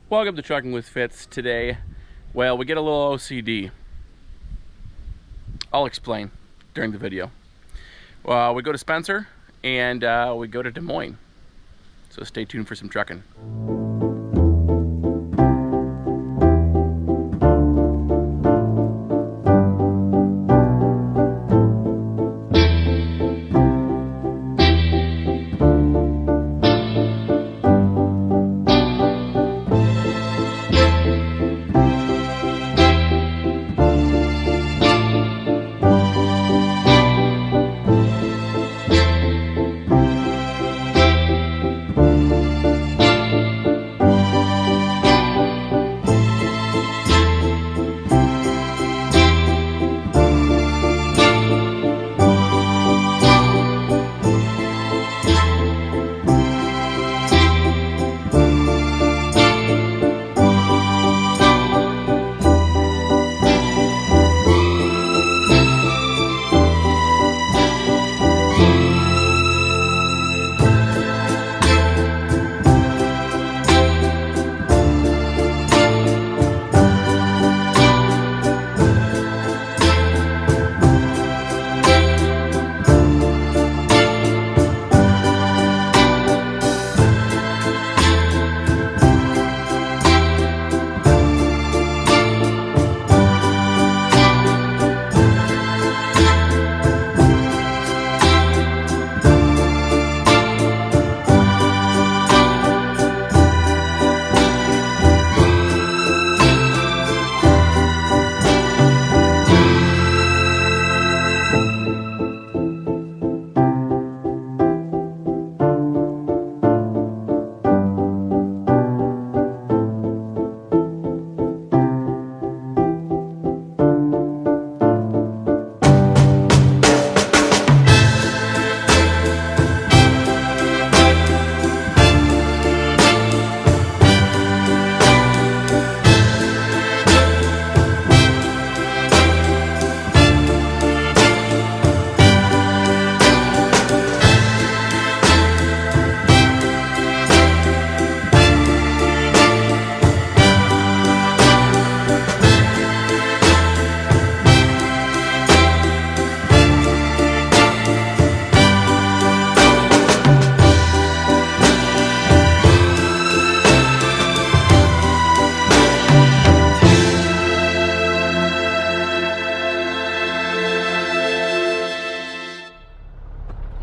Welcome to Trucking with Fitz. Today, well, we get a little OCD. I'll explain during the video. We go to Spencer and we go to Des Moines. So stay tuned for some trucking.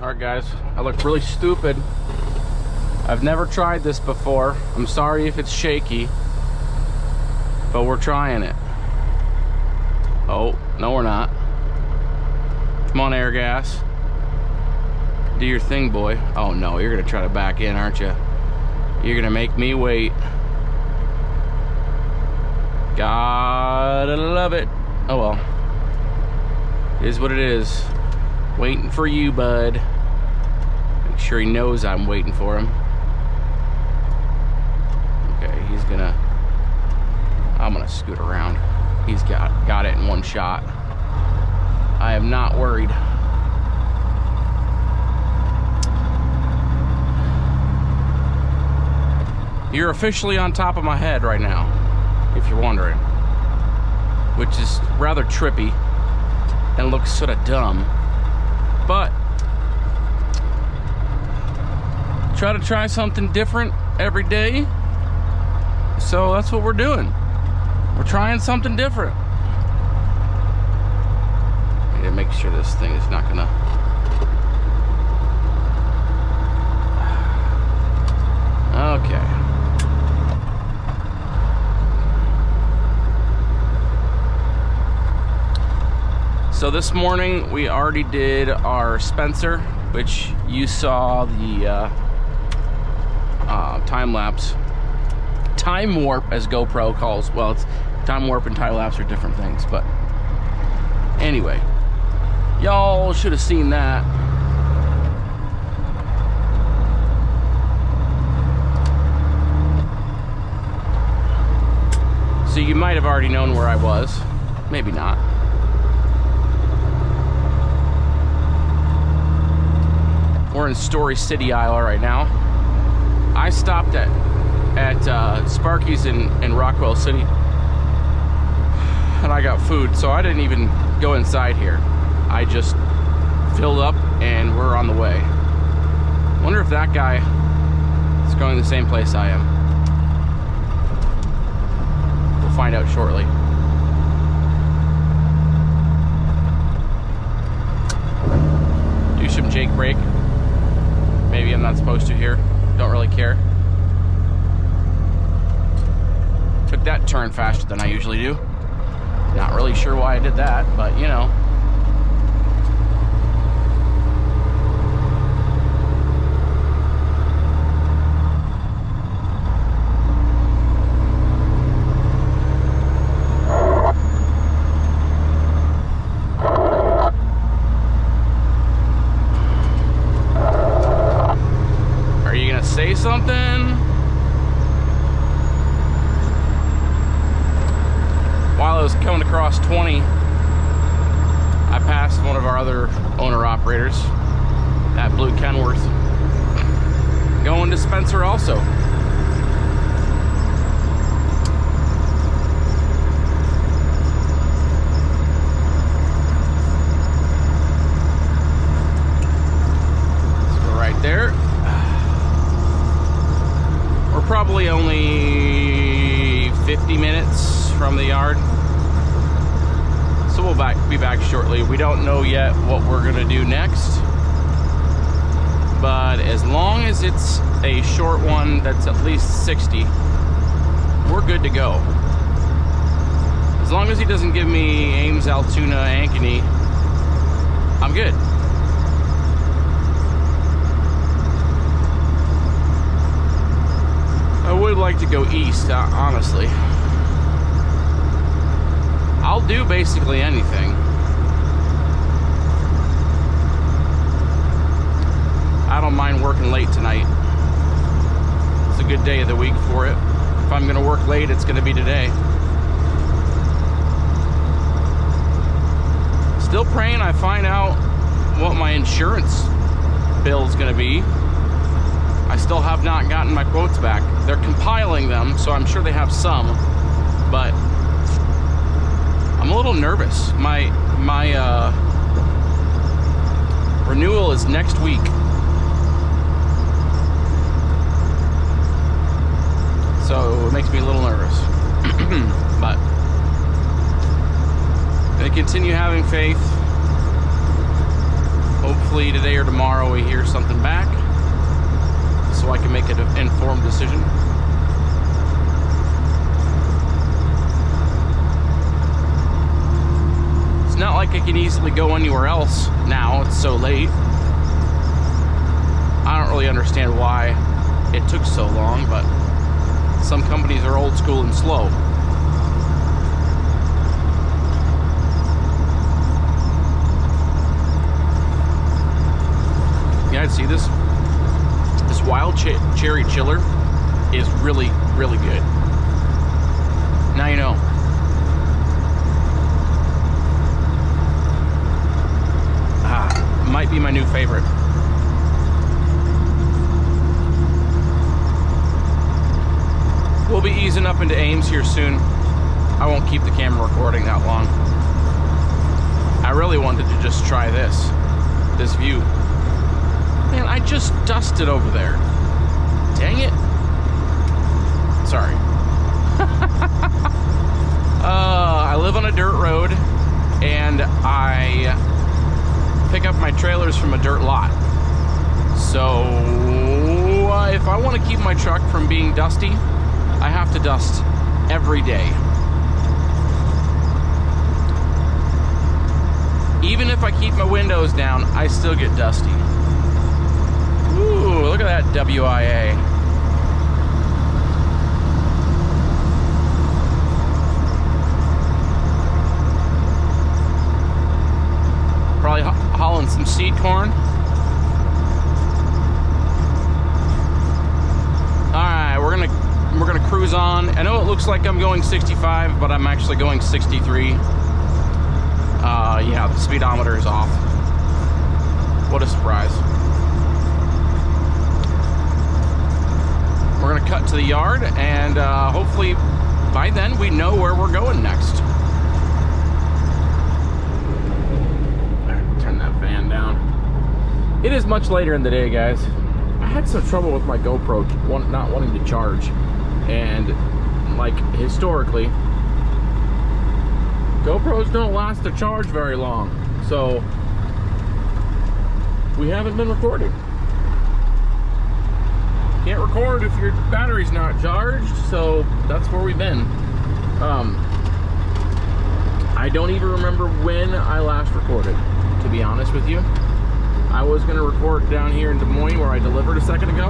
Alright guys, I look really stupid. I've never tried this before. I'm sorry if it's shaky, but we're trying it. Oh, no we're not. Come on, air gas. Do your thing, boy. Oh no, you're gonna try to back in, aren't you? You're gonna make me wait. Gotta love it. Oh well. It is what it is. Waiting for you, bud. Make sure he knows I'm waiting for him. Okay, I'm gonna scoot around. He's got it in one shot. I am not worried. You're officially on top of my head right now, if you're wondering. Which is rather trippy and looks sort of dumb. But try something different every day. So that's what we're doing. We're trying something different. I need to make sure this thing is not gonna. Okay. So this morning we already did our Spencer, which you saw the time lapse, time warp as GoPro calls. Well, it's time warp and time lapse are different things, but anyway, y'all should have seen that. So you might have already known where I was, maybe not. We're in Story City, Iowa right now. I stopped at at Sparky's in Rockwell City, and I got food, so I didn't even go inside here. I just filled up and we're on the way. Wonder if that guy is going the same place I am. We'll find out shortly. Do some Jake brake. Maybe I'm not supposed to here. Don't really care. Took that turn faster than I usually do. Not really sure why I did that, but you know. Are you gonna say something? While I was coming across 20, I passed one of our other owner-operators, that Blue Kenworth, going to Spencer also. So right there. We're probably only 50 minutes from the yard. So we'll be back shortly. We don't know yet what we're gonna do next, but as long as it's a short one that's at least 60, we're good to go. As long as he doesn't give me Ames, Altoona, Ankeny, I'm good. I would like to go east, honestly. I'll do basically anything. I don't mind working late tonight. It's a good day of the week for it. If I'm gonna work late, it's gonna be today. Still praying I find out what my insurance bill is gonna be. I still have not gotten my quotes back. They're compiling them, so I'm sure they have some, but I'm a little nervous. My renewal is next week. So it makes me a little nervous. But I'm gonna continue having faith. Hopefully today or tomorrow we hear something back so I can make an informed decision. It's not like I can easily go anywhere else now. It's so late. I don't really understand why it took so long, but some companies are old school and slow. Yeah, I'd see this. This wild cherry chiller is really, really good. Now you know. Might be my new favorite. We'll be easing up into Ames here soon. I won't keep the camera recording that long. I really wanted to just try this view. Man, I just dusted over there. Dang it. Sorry. I live on a dirt road and I pick up my trailers from a dirt lot. So if I want to keep my truck from being dusty, I have to dust every day. Even if I keep my windows down, I still get dusty. Ooh, look at that WIA. Probably hauling some seed corn. Alright, we're gonna cruise on. I know it looks like I'm going 65, but I'm actually going 63. Yeah, the speedometer is off. What a surprise. we're gonna cut to the yard, and hopefully by then we know where we're going next. Turn that fan down. It is much later in the day, guys. I had some trouble with my GoPro not wanting to charge, and like historically, GoPros don't last the charge very long, so we haven't been recording. Can't record if your battery's not charged, so that's where we've been. I don't even remember when I last recorded, to be honest with you. I was gonna record down here in Des Moines where I delivered a second ago,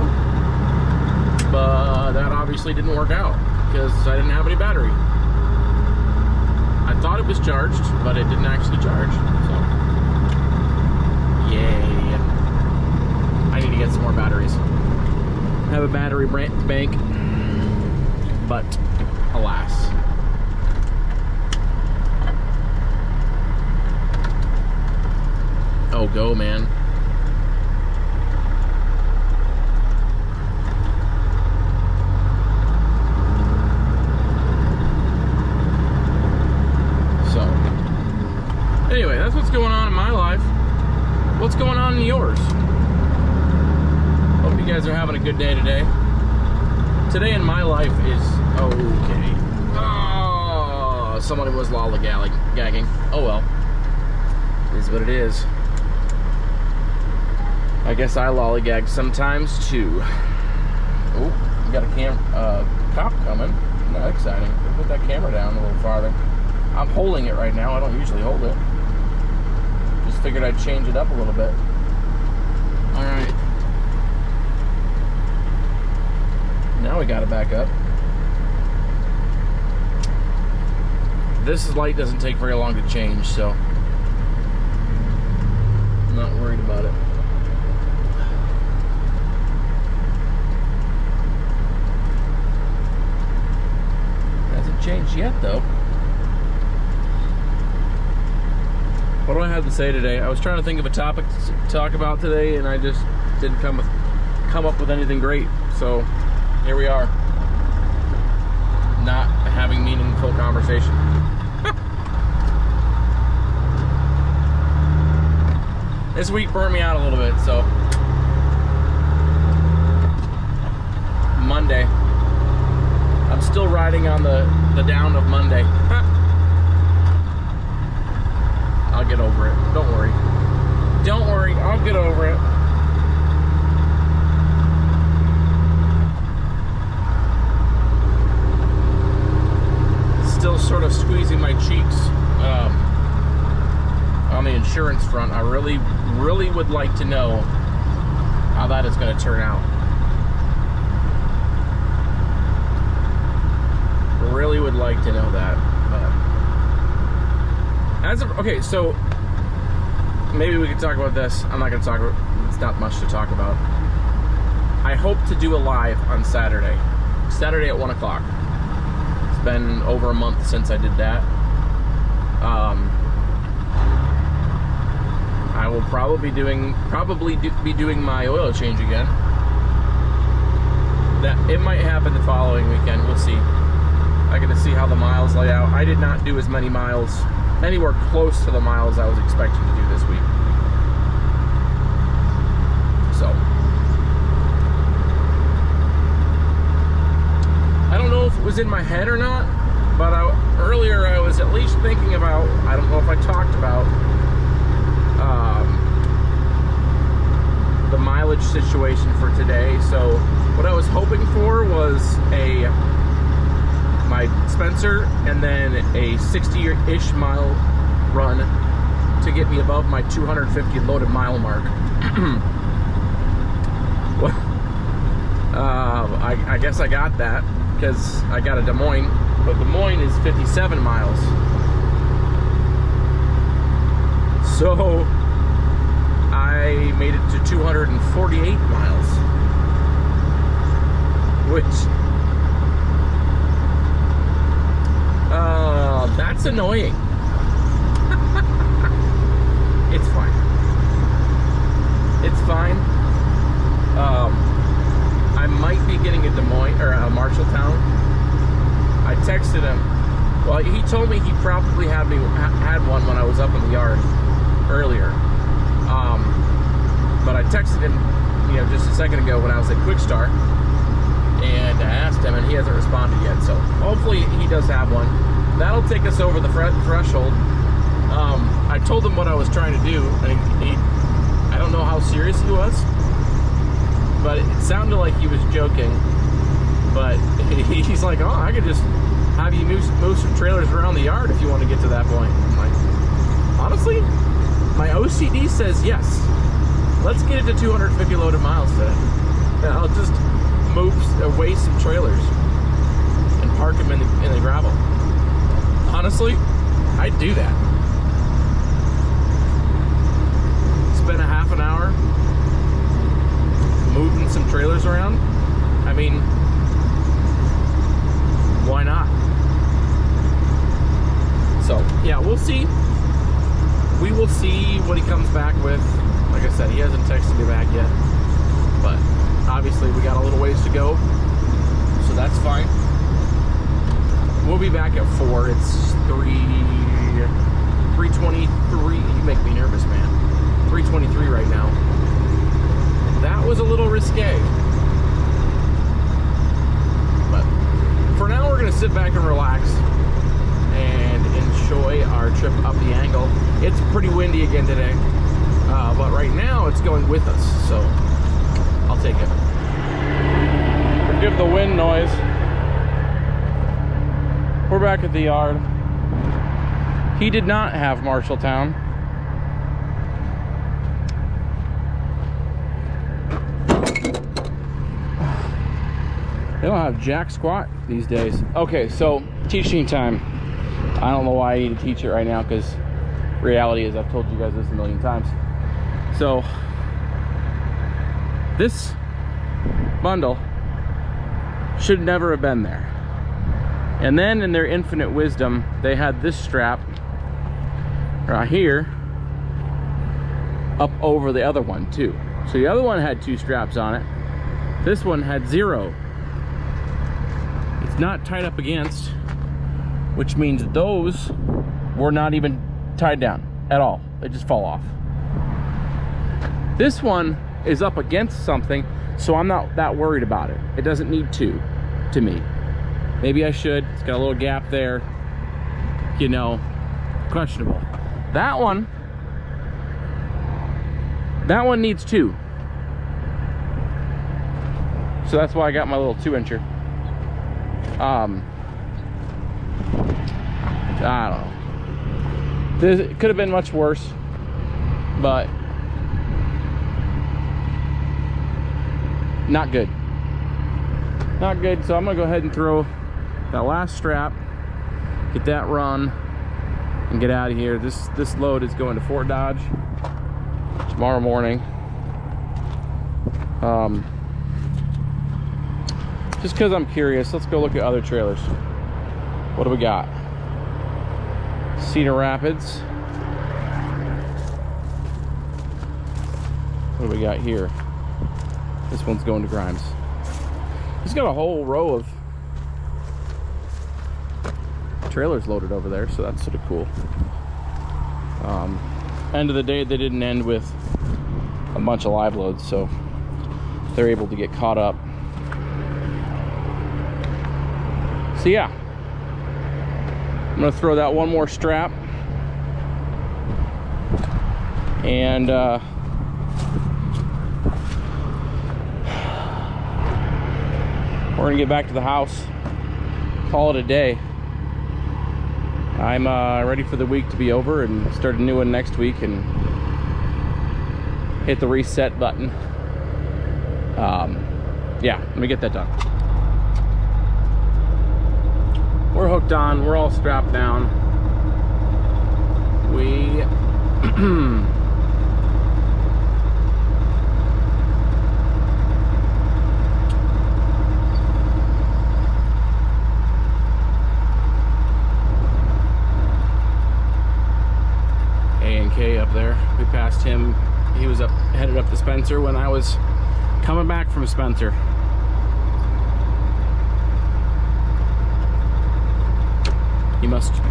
but that obviously didn't work out because I didn't have any battery. I thought it was charged, but it didn't actually charge, so yay. I need to get some more batteries. Have a battery bank, but alas. Oh, go, man. So, anyway, that's what's going on in my life. What's going on in yours? Hope you guys are having a good day today. Today in my life is okay. Oh, somebody was lollygagging. Oh well. It is what it is. I guess I lollygag sometimes too. Oh, we got a cop coming. Isn't that exciting? Put that camera down a little farther. I'm holding it right now. I don't usually hold it. Just figured I'd change it up a little bit. All right. Now we got it back up. This light doesn't take very long to change, so I'm not worried about it. Hasn't changed yet, though. What do I have to say today? I was trying to think of a topic to talk about today, and I just didn't come up with anything great. So here we are, not having meaningful conversation. This week burnt me out a little bit, so Monday. I'm still riding on the down of Monday. I'll get over it. Don't worry. Don't worry, I'll get over it. Still sort of squeezing my cheeks on the insurance front. I really would like to know how that is going to turn out. Really would like to know that. Okay, so maybe we could talk about this. I'm not going to talk about. It's not much to talk about. I hope to do a live on Saturday at 1 o'clock. Been over a month since I did that. I will probably be doing my oil change again. That it might happen the following weekend. We'll see. I got to see how the miles lay out. I did not do as many miles, anywhere close to the miles I was expecting to do this week. So I don't know if it was in my head or not, but earlier I was at least thinking about, I don't know if I talked about the mileage situation for today. So what I was hoping for was my Spencer and then a 60-ish mile run to get me above my 250 loaded mile mark. I guess I got that because I got a Des Moines, but Des Moines is 57 miles. So I made it to 248 miles, which that's annoying. It's fine. It's fine. I might be getting a Des Moines texted him. Well, he told me he probably had one when I was up in the yard earlier. But I texted him, you know, just a second ago when I was at Quick Start, and I asked him, and he hasn't responded yet. So hopefully he does have one. That'll take us over the threshold. I told him what I was trying to do, and I don't know how serious he was, but it sounded like he was joking. But he's like, oh, I could just have you move some trailers around the yard if you want to get to that point. I'm like, honestly, my OCD says yes. Let's get it to 250 loaded miles today. And I'll just move away some trailers and park them in the gravel. Honestly, I'd do that. Spend a half an hour moving some trailers around. I mean, why not? So yeah, we'll see. We will see what he comes back with. Like I said, he hasn't texted me back yet, but obviously we got a little ways to go, so that's fine. We'll be back at 4. It's 3:23. You make me nervous, man. 3:23 right now. That was a little risque. But for now, we're gonna sit back and relax and enjoy our trip up the angle. It's pretty windy again today, but right now it's going with us, so I'll take it. Forgive the wind noise. We're back at the yard. He did not have Marshalltown. They don't have jack squat these days. Okay, so teaching time. I don't know why I need to teach it right now, because reality is I've told you guys this a million times. So this bundle should never have been there. And then in their infinite wisdom, they had this strap right here up over the other one too. So the other one had 2 straps on it. This one had 0. It's not tied up against, which means those were not even tied down at all. They just fall off. This one is up against something, so I'm not that worried about it. It doesn't need to me. Maybe I should. It's got a little gap there, you know, questionable. That one needs 2. So that's why I got my little 2-incher. I don't know. It could have been much worse, but not good. Not good. So I'm gonna go ahead and throw that last strap, get that run, and get out of here. This load is going to Fort Dodge tomorrow morning. Just because I'm curious, let's go look at other trailers. What do we got? Cedar Rapids. What do we got here? This one's going to Grimes. He's got a whole row of trailers loaded over there, so that's sort of cool. End of the day, they didn't end with a bunch of live loads, so they're able to get caught up. So yeah, I'm gonna throw that one more strap, and we're gonna get back to the house, call it a day. I'm ready for the week to be over and start a new one next week and hit the reset button. Yeah, let me get that done. We're hooked on, we're all strapped down. We A&K up there. We passed him. He was headed up to Spencer when I was coming back from Spencer.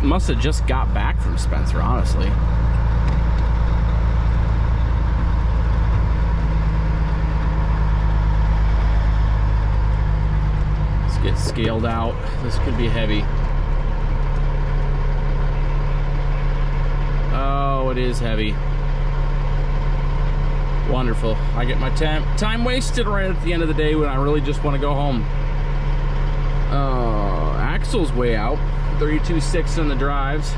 must have just got back from Spencer, honestly. Let's get scaled out. This could be heavy. Oh, it is heavy. Wonderful. I get my time wasted right at the end of the day when I really just want to go home. Axle's way out. 32.6 on the drives.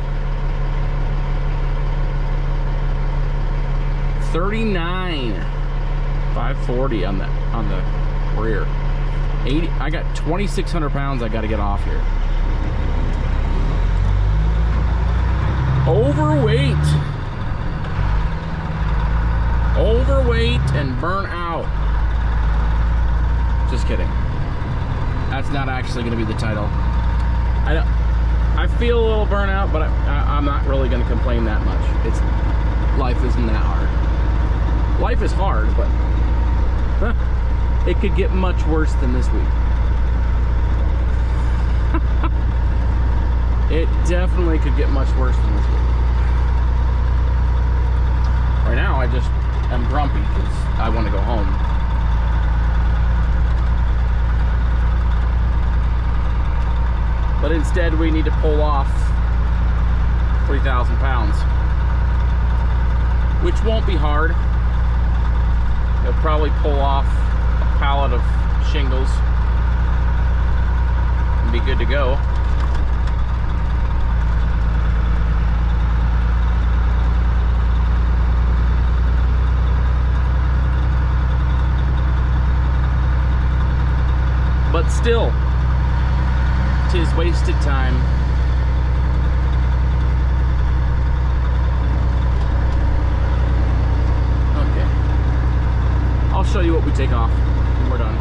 39.540 on the rear. 80. I got 2,600 pounds I got to get off here. Overweight and burn out. Just kidding. That's not actually going to be the title. I feel a little burnout, but I'm not really going to complain that much. Life isn't that hard. Life is hard, but it could get much worse than this week. It definitely could get much worse than this week. Right now, I just am grumpy because I want to go home. But instead, we need to pull off 3,000 pounds, which won't be hard. You'll probably pull off a pallet of shingles and be good to go. But still, 'tis wasted time. Okay. I'll show you what we take off when we're done.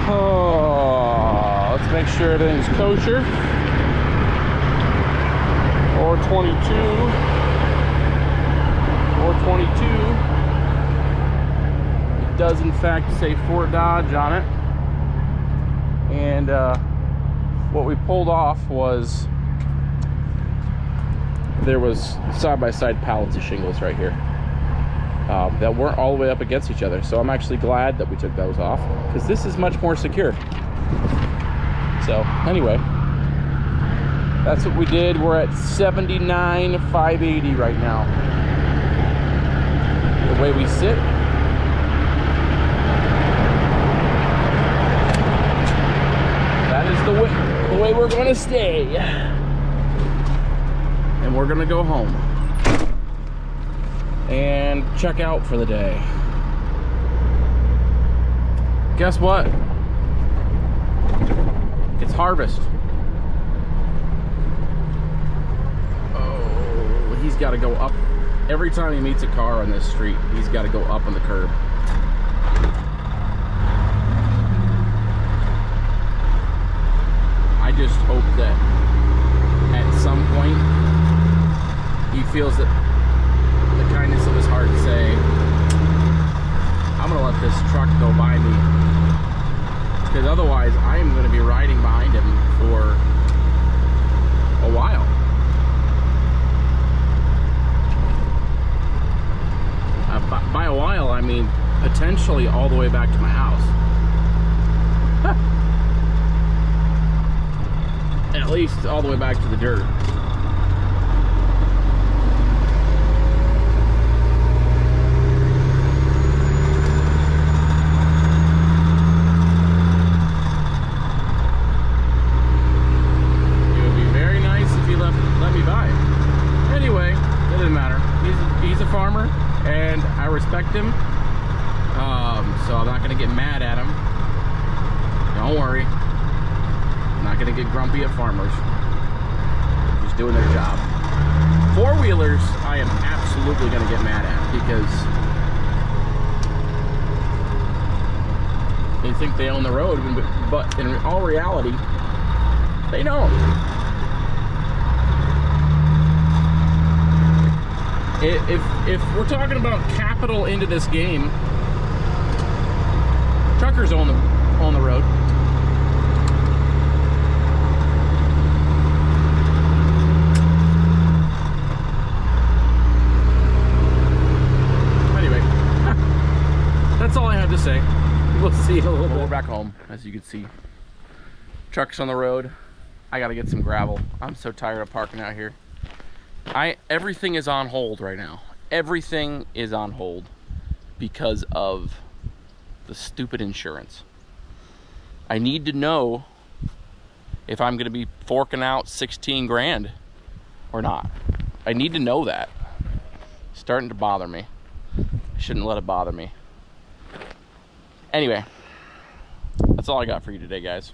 Oh, let's make sure everything's kosher. 422. 422. Does in fact say Fort Dodge on it, and what we pulled off was there was side-by-side pallets of shingles right here that weren't all the way up against each other, so I'm actually glad that we took those off because this is much more secure. So anyway, that's what we did. We're at 79,580 right now. The way we sit, the way we're gonna stay, and we're gonna go home and check out for the day. Guess what? It's harvest. Oh, he's got to go up every time he meets a car on this street. He's got to go up on the curb. I just hope that at some point he feels that the kindness of his heart to say, I'm gonna let this truck go by me, because otherwise I am going to be riding behind him for a while. By a while I mean potentially all the way back to my house. At least all the way back to the dirt. It would be very nice if he let me by. Anyway, it doesn't matter. He's a farmer, and I respect him. So I'm not gonna get mad at him. Don't worry. Not gonna get grumpy at farmers. They're just doing their job. Four-wheelers, I am absolutely gonna get mad at, because they think they own the road, but in all reality, they don't. If we're talking about capital into this game, truckers truckers own the road. Anyway, that's all I have to say. We'll see you in a little bit. We're back home, as you can see. Trucks on the road. I gotta get some gravel. I'm so tired of parking out here. Everything is on hold right now. Everything is on hold because of the stupid insurance. I need to know if I'm gonna be forking out 16 grand or not. I need to know that. It's starting to bother me. I shouldn't let it bother me. Anyway, that's all I got for you today, guys.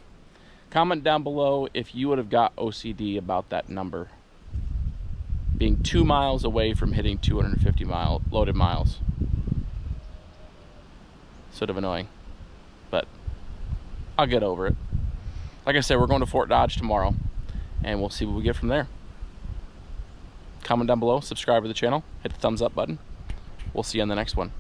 Comment down below if you would have got OCD about that number being 2 miles away from hitting 250 loaded miles. Sort of annoying, but I'll get over it. Like I said, we're going to Fort Dodge tomorrow, and we'll see what we get from there. Comment down below, subscribe to the channel, hit the thumbs up button. We'll see you on the next one.